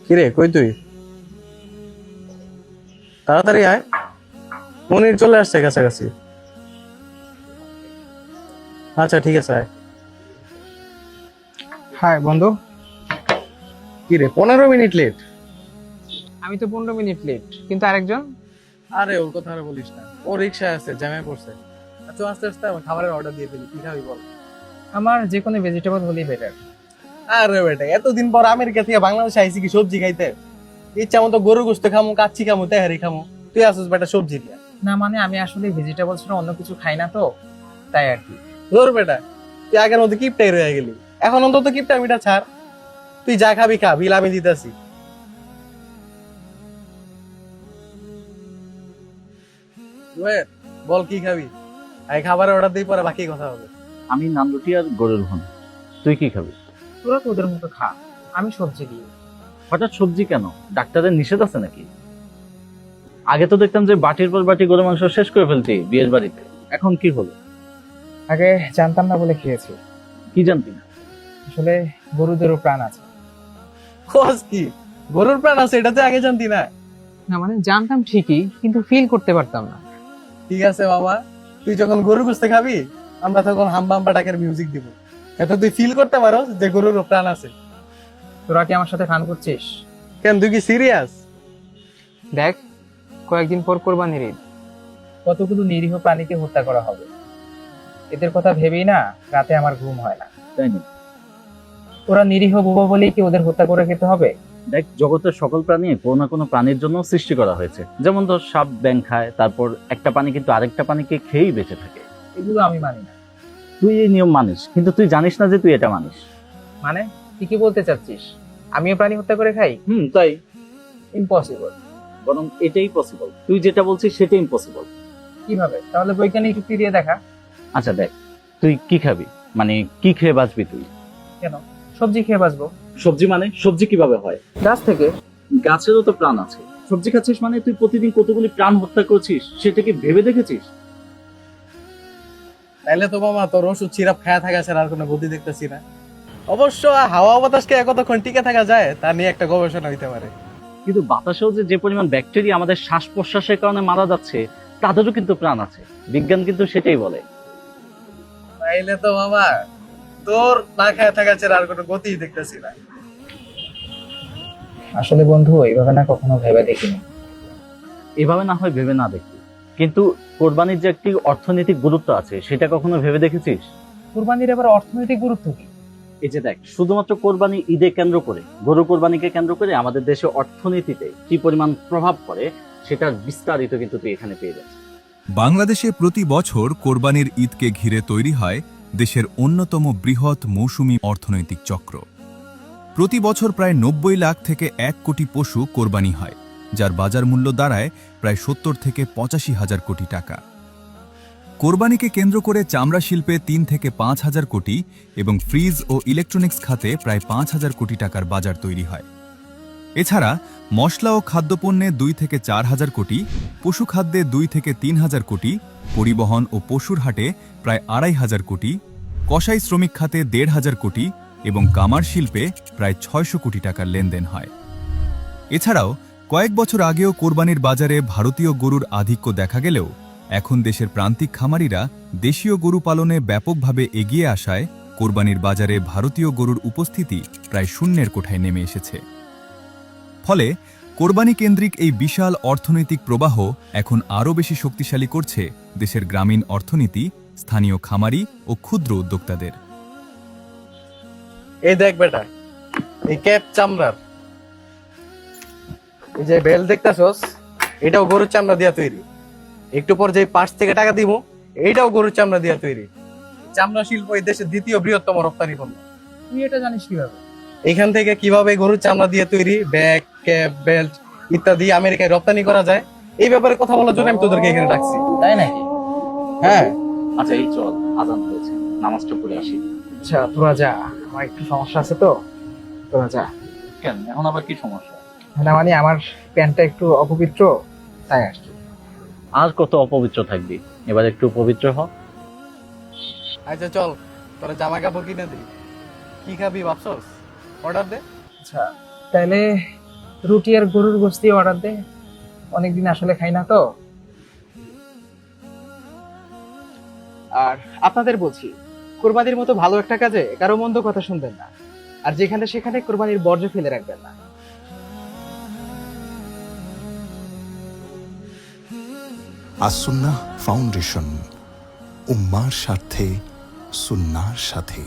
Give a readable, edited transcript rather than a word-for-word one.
কিরে কই তুই? তাড়াতাড়ি আয়, মনির চলে আসছে কাছাকাছি। আচ্ছা ঠিক আছে আয়। হাই বন্ধু। কিরে 15 মিনিট লেট? আমি তো 15 মিনিট লেট, কিন্তু আরেকজন? আরে ওর কথা আর বলিস না, ও রিক্সায় আছে, জ্যামে পড়ছে। আচ্ছা আস্তে আস্তে আমার খাবারের অর্ডার দিয়ে দিলি, কি খাবি বল? আমার যে কোনো ভেজিটেবল হলেই বেটার। আরে বেটা, এতদিন পর আমেরিকা থেকে বাংলাদেশে আইছি কি সবজি খাইতে? ইচ্ছা মতো গরুর গোশত খামু, কাচ্চি খামু, তেহারি খামু, তুই আসিস বেটা সবজি দিয়া। না মানে আমি আসলে ভেজিটেবল ছাড়া অন্য কিছু খাই না তো, তাই আর কি। ধর বেটা, তুই আগের মতো কিপটাই রয়ে গেলি। এখন অন্তত কিপটা মিটা ছাড়, তুই যা খাবি খা, বিল আমি দিতেছি। বল কি খাবি? আই খাবারের অর্ডার দিই, পরে বাকি কথা হবে। আমি নান রুটি আর গরুর ঘন। তুই কি খাবি? তোরা তো ওদের মতো খা, আমি সবজি দিই। হঠাৎ সবজি কেন? ডাক্তারের নিষেধ আছে নাকি? আগে তো দেখতাম যে বাটির পর বাটি গরু মাংস শেষ করে ফেলতি বিয়ের বাড়িতে, এখন কি হলো? আগে জানতাম না বলে খেয়েছি। কি জানতি না? আসলে গরুদেরও প্রাণ আছে। খোঁজ কি গরুর প্রাণ আছে, এটা তো আগে জানতি না? না মানে জানতাম ঠিকই, কিন্তু ফিল করতে পারতাম না। ঠিক আছে বাবা, তুই যখন গরু গুছতে খাবি, আমরা তখন হাম্বাম্বা টাকের মিউজিক দিব, এত তুই ফিল করতে পারো যে গরুর প্রাণ আছে। তোরা কি আমার সাথে ফান করছিস? কেন, তুই কি সিরিয়াস? দেখ, কয়েকদিন পর কোরবানির ঈদ, কতগুলো নিরীহ প্রাণীকে হত্যা করা হবে। এদের কথা ভেবেই না রাতে আমার ঘুম হয় না। তাই না? ওরা নিরীহ বোবা বলেই কি ওদের হত্যা করে খেতে হবে? দেখ, জগতের সকল প্রাণী কোনো না কোনো প্রাণীর জন্য সৃষ্টি করা হয়েছে। যেমন ধর সাপ ব্যাঙ খায়, তারপর একটা প্রাণী কিন্তু আরেকটা প্রাণীকে খেয়েই বেঁচে থাকে। এগুলো আমি মানি না। তুই এই নিয়ম মানিস, কিন্তু তুই জানিস না যে তুই এটা মানিস। মানে তুই কি বলতে চাচ্ছিস আমিও প্রাণী হত্যা করে খাই? তাই। ইম্পসিবল। বরং এটাই পসিবল, তুই যেটা বলছিস সেটা ইম্পসিবল। কিভাবে? তাহলে বৈজ্ঞানিক যুক্তি দিয়ে দেখা। আচ্ছা দেখ, তুই কি খাবি, মানে কি খেয়ে বাঁচবি তুই? কেন, সবজি খেয়ে বাঁচবো। সবজি মানে সবজি কিভাবে হয়? গাছ থেকে। গাছেরও তো প্রাণ আছে। সবজি খাচ্ছিস মানে তুই প্রতিদিন কতগুলি প্রাণ হত্যা করছিস সেটা কি ভেবে দেখেছিস? তাইলে তো মামা তোর ওষুধ সিরাপ খায়া থাকা ছাড়া আর কোনো বুদ্ধি দেখতেছি না। অবশ্য হাওয়া বাতাসকে কতক্ষণ টিকে থাকা যায় তা নিয়ে একটা গবেষণা হইতে পারে। কিন্তু বাতাসেও যে পরিমাণ ব্যাকটেরিয়া আমাদের শ্বাস প্রশ্বাসের কারণে মারা যাচ্ছে, তাদেরও কিন্তু প্রাণ আছে। বিজ্ঞান কিন্তু সেটাই বলে। তাইলে তো মামা তোর না খায়া থাকা ছাড়া আর কোনো গতি দেখতেছি না। আসলে বন্ধু, এইভাবে না কখনো ভেবে দেখিনি। এভাবে না হয় ভেবে না দেখি, কিন্তু কোরবানির যে একটি অর্থনৈতিক গুরুত্ব আছে সেটা কখনো ভেবে দেখেছিস? কুরবানির আবার অর্থনৈতিক গুরুত্ব কি? এই যে দেখ, শুধুমাত্র কোরবানি ঈদে কেন্দ্র করে, গরু কোরবানিকে কেন্দ্র করে আমাদের দেশে অর্থনীতিতে কি পরিমাণ প্রভাব পড়ে সেটার বিস্তারিত কিন্তু তুই এখানে পেয়ে যাচ্ছিস। বাংলাদেশে প্রতি বছর কোরবানির ঈদকে ঘিরে তৈরি হয় দেশের অন্যতম বৃহৎ মৌসুমী অর্থনৈতিক চক্র। প্রতি বছর প্রায় ৯০ লাখ থেকে ১ কোটি পশু কোরবানি হয়, যার বাজার মূল্য দাঁড়ায় প্রায় ৭০ থেকে ৮৫ হাজার কোটি টাকা। কোরবানিকে কেন্দ্র করে চামড়া শিল্পে ৩ থেকে ৫ হাজার কোটি এবং ফ্রিজ ও ইলেকট্রনিক্স খাতে প্রায় ৫ হাজার কোটি টাকার বাজার তৈরি হয়। এছাড়া মশলা ও খাদ্যপণ্যে ২ থেকে ৪ হাজার কোটি, পশুখাদ্যে ২ থেকে ৩ হাজার কোটি, পরিবহন ও পশুর হাটে প্রায় ২.৫ হাজার কোটি, কসাই শ্রমিক খাতে ১.৫ হাজার কোটি এবং কামার শিল্পে প্রায় ৬০০ কোটি টাকার লেনদেন হয়। এছাড়াও কয়েক বছর আগেও কোরবানির বাজারে ভারতীয় গরুর আধিক্য দেখা গেলেও এখন দেশের প্রান্তিক খামারিরা দেশীয় গরু পালনে ব্যাপকভাবে এগিয়ে আসায় কোরবানির বাজারে ভারতীয় গরুর উপস্থিতি প্রায় শূন্যের কোঠায় নেমে এসেছে। ফলে কোরবানি কেন্দ্রিক এই বিশাল অর্থনৈতিক প্রবাহ এখন আরও বেশি শক্তিশালী করছে দেশের গ্রামীণ অর্থনীতি, স্থানীয় খামারি ও ক্ষুদ্র উদ্যোক্তাদের। এই দেখ বেটা, এই ক্যাপ চামড়ার, এই যে বেল দেখতেছস, এটাও গরুর চামড়া দিয়া তৈরি। একটু পর যে পার্টস থেকে টাকা দিব, এইটাও গরুর চামড়া দিয়া তৈরি। চামড়া শিল্প এই দেশের দ্বিতীয় বৃহত্তম রপ্তানি পণ্য। তুই এটা জানিস কিভাবে? এখান থেকে কিভাবে গরুর চামড়া দিয়ে তৈরি ব্যাগ, ক্যাপ, বেল্ট ইত্যাদি আমেরিকায় রপ্তানি করা যায়, এই ব্যাপারে কথা বলার জন্য আমি তোদেরকে এখানে ডাকছি। তাই নাকি? হ্যাঁ। আচ্ছা এই চল, আজান হয়েছে, নামাজটা পড়ে আসি। আচ্ছা তোরা যা, আমার একটু সমস্যা আছে তো, তোরা যা। কেন, এখন আবার কি সমস্যা? না মানে আমার প্যান্টটা একটু অপবিত্র, তাই আসছি। আর কত অপবিত্র থাকবি, এবার একটু পবিত্র হ। আচ্ছা চল, তোরা জামা কাপড় কিনে দিই। কি খাবি ভাবছস? অর্ডার দে। আচ্ছা তাহলে রুটি আর গরুর গোশত অর্ডার দে, অনেকদিন আসলে খাই না তো। আর আপনাদের বলছি, কোরবানির মতো ভালো একটা কাজে কারো মন্দ কথা শুনবেন না, আর যেখানে সেখানে কোরবানির বর্জ্য ফেলে রাখবেন না। আসুন্নাহ ফাউন্ডেশন, উম্মার স্বার্থে সুন্নাহর সাথে।